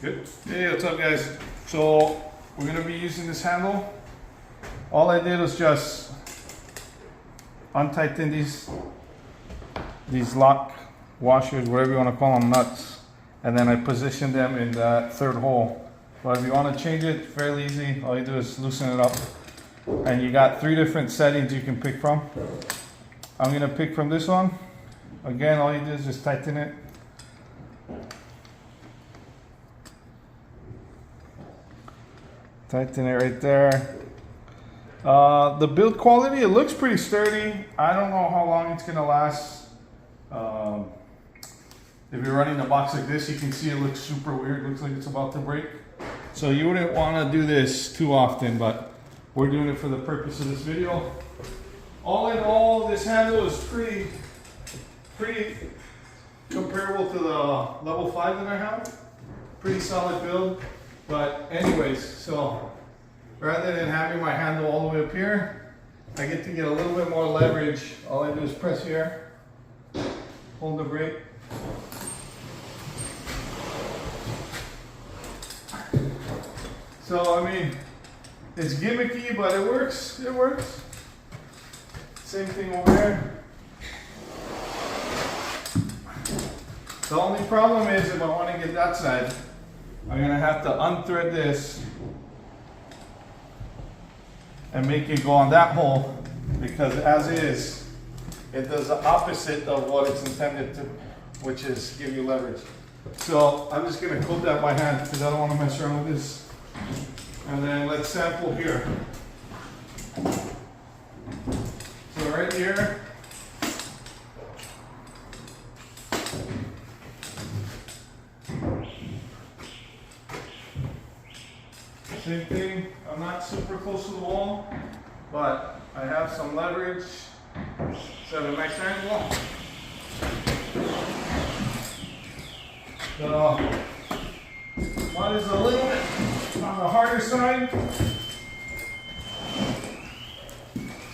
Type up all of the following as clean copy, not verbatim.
Good. Hey, what's up guys? So we're gonna be using this handle. All I did was just untighten these lock washers, whatever you want to call them, nuts, and then I positioned them in that third hole. But if you want to change it, fairly easy. All you do is loosen it up, and you got 3 different settings you can pick from. I'm gonna pick from this one. Again, all you do is just tighten it. Tighten it right there. The build quality, it looks pretty sturdy. I don't know how long it's gonna last. If you're running a box like this, you can see it looks super weird. It looks like it's about to break. So you wouldn't wanna do this too often, but we're doing it for the purpose of this video. All in all, this handle is pretty comparable to the level 5 that I have. Pretty solid build. But anyways, so rather than having my handle all the way up here, I get to get a little bit more leverage. All I do is press here, hold the brake. So I mean, it's gimmicky, but it works. It works. Same thing over there. The only problem is if I want to get that side, I'm gonna have to unthread this and make it go on that hole, because as is, it does the opposite of what it's intended to, which is give you leverage. So I'm just gonna coat that by hand because I don't want to mess around with this. And then let's sample here. So right here, same thing. I'm not super close to the wall, but I have some leverage. Set a nice angle. So one is a little bit on the harder side.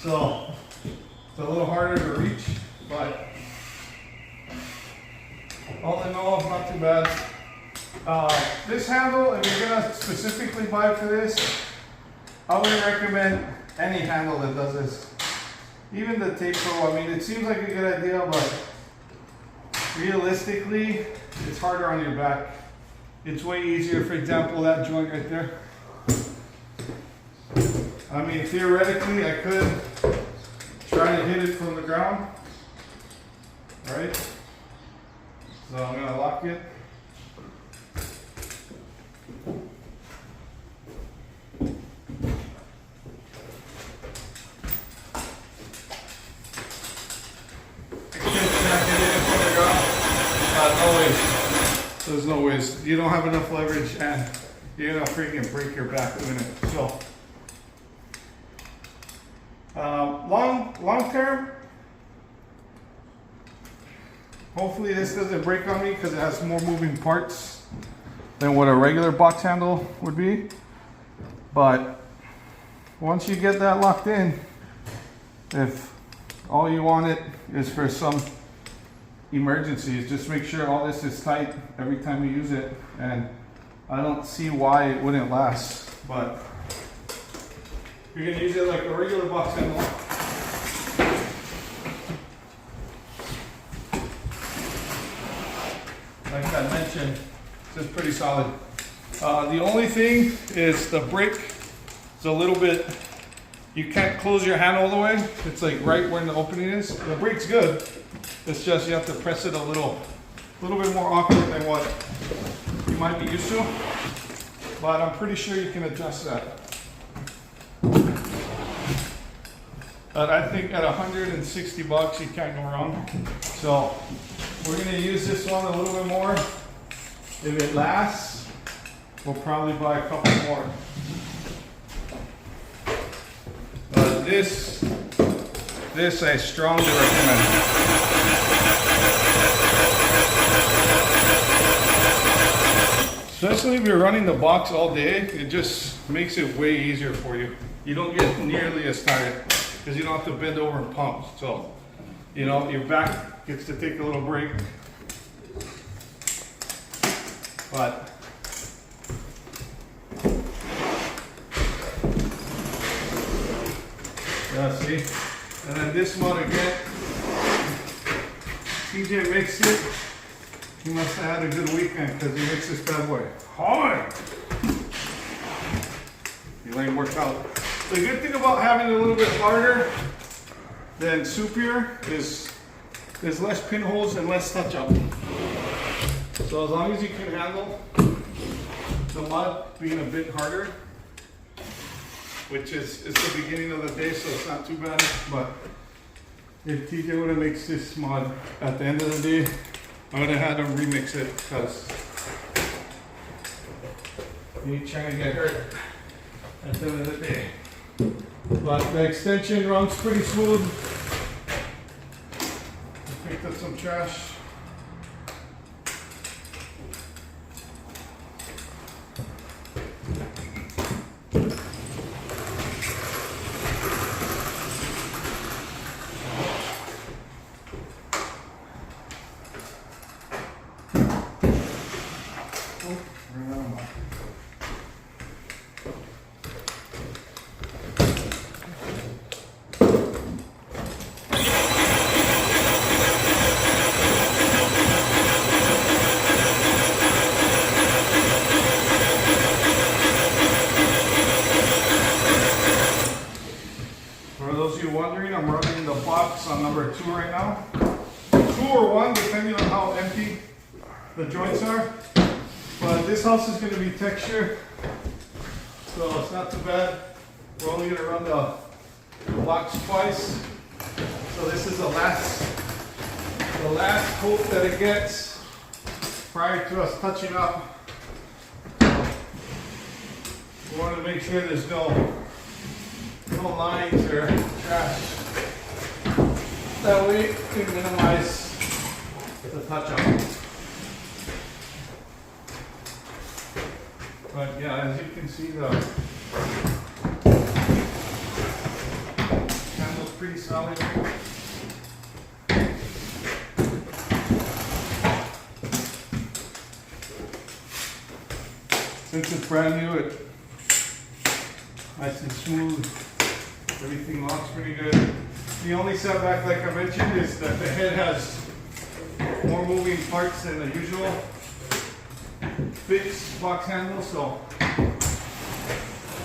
So it's a little harder to reach, but all in all, not too bad. This handle, if you're gonna specifically buy it for this, I would recommend any handle that does this. Even the Tape Pro, I mean, it seems like a good idea, but realistically, it's harder on your back. It's way easier, for example, that joint right there. I mean, theoretically, I could try to hit it from the ground, right? So I'm gonna lock it. No ways. There's no ways. You don't have enough leverage, and you're gonna freaking break your back doing it. So, long term, hopefully this doesn't break on me because it has more moving parts than what a regular box handle would be. But once you get that locked in, if all you want it is for some emergencies, just make sure all this is tight every time you use it, and I don't see why it wouldn't last. But you're gonna use it like a regular box handle. Like I mentioned, this is pretty solid. The only thing is the brake is a little bit, you can't close your hand all the way. It's like right where the opening is. The brake's good. It's just you have to press it a little bit more awkward than what you might be used to. But I'm pretty sure you can adjust that. But I think at 160 bucks you can't go wrong. So we're gonna use this one a little bit more. If it lasts, we'll probably buy a couple more. But this I strongly recommend. Especially if you're running the box all day, it just makes it way easier for you. You don't get nearly as tired because you don't have to bend over and pump. So, you know, your back gets to take a little break. But Yeah, see? And then this mud again. TJ mixed it. He must have had a good weekend because he mixed this bad boy hard. He lane worked out. The good thing about having it a little bit harder than soupier is there's less pinholes and less touch up. So as long as you can handle the mud being a bit harder, which is it's the beginning of the day, so it's not too bad. But if TJ would have mixed this mud at the end of the day, I would have had him remix it because he ain't trying to get hurt at the end of the day. But the extension runs pretty smooth. I picked up some trash. For those of you wondering, I'm running the box on number 2 right now. 2 or 1, depending on how empty the joints are. But this house is going to be textured, so it's not too bad. We're only going to run the box twice. So this is the last coat that it gets prior to us touching up. We want to make sure there's no lines or trash. That way we minimize the touch up. But yeah, as you can see, the handle's pretty solid. Since it's brand new, it's nice and smooth. Everything looks pretty good. The only setback, like I mentioned, is that the head has more moving parts than the usual fixed box handle, so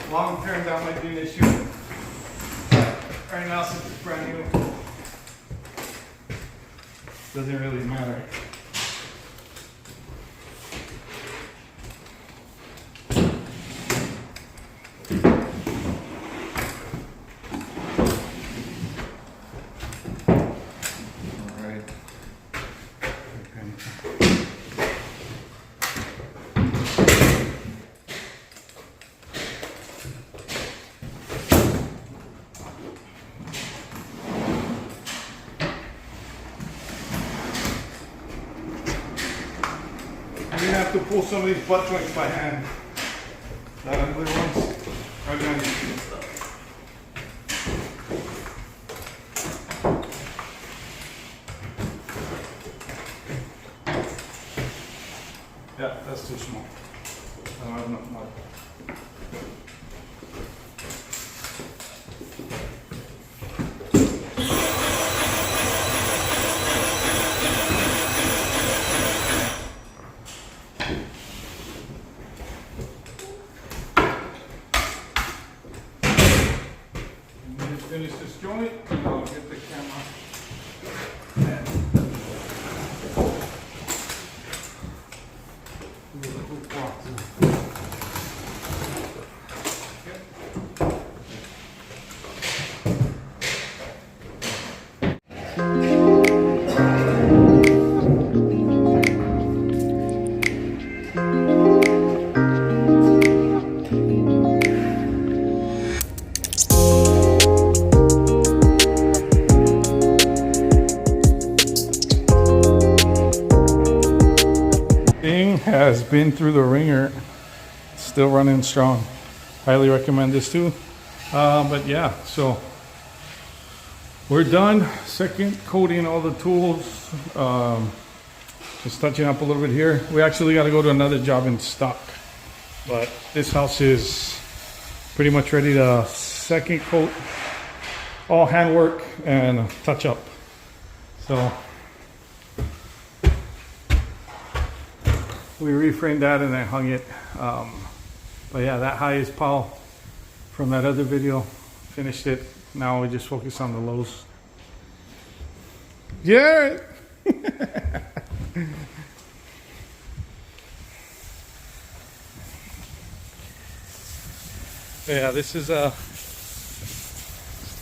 long term that might be an issue. Right now, since it's brand new, doesn't really matter. You're gonna have to pull some of these butt joints by hand. The ugly ones are gonna need to. Yeah, that's too small. I don't have enough mud. Finish this joint and I'll get the camera. Do a little walkthrough. Has been through the ringer, still running strong. Highly recommend this too. But yeah, so we're done. Second coating all the tools. Just touching up a little bit here. We actually got to go to another job in stock, but this house is pretty much ready to second coat all handwork and touch up. So we reframed that and I hung it. But yeah, that high is Paul from that other video. Finished it. Now we just focus on the lows. Yeah. Yeah, this is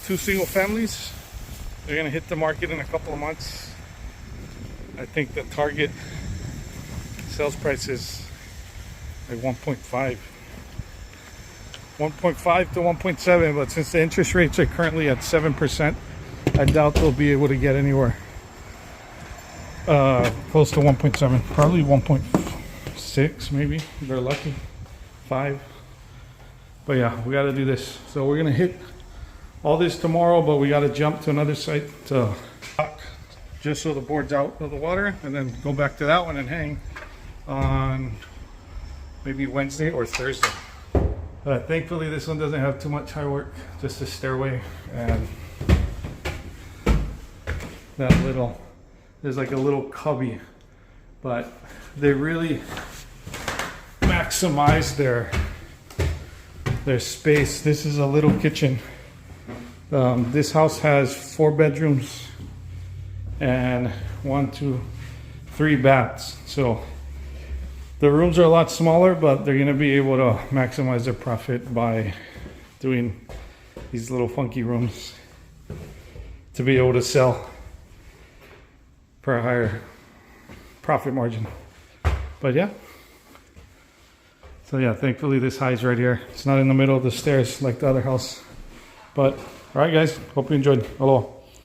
2 single families. They're gonna hit the market in a couple of months. I think the target sales price is like 1.5 to 1.7, but since the interest rates are currently at 7%, I doubt they'll be able to get anywhere close to 1.7. Probably 1.6 maybe if they're lucky. 5. But yeah, we got to do this. So we're gonna hit all this tomorrow, but we got to jump to another site to dock just so the board's out of the water, and then go back to that one and hang on maybe Wednesday or Thursday. Thankfully this one doesn't have too much high work, just a stairway and that little, there's like a little cubby, but they really maximize their space. This is a little kitchen. This house has 4 bedrooms and 1, 2, 3 baths. So the rooms are a lot smaller, but they're gonna be able to maximize their profit by doing these little funky rooms to be able to sell for a higher profit margin. But yeah. So yeah, thankfully this high's right here. It's not in the middle of the stairs like the other house. But all right guys, hope you enjoyed. Aloha.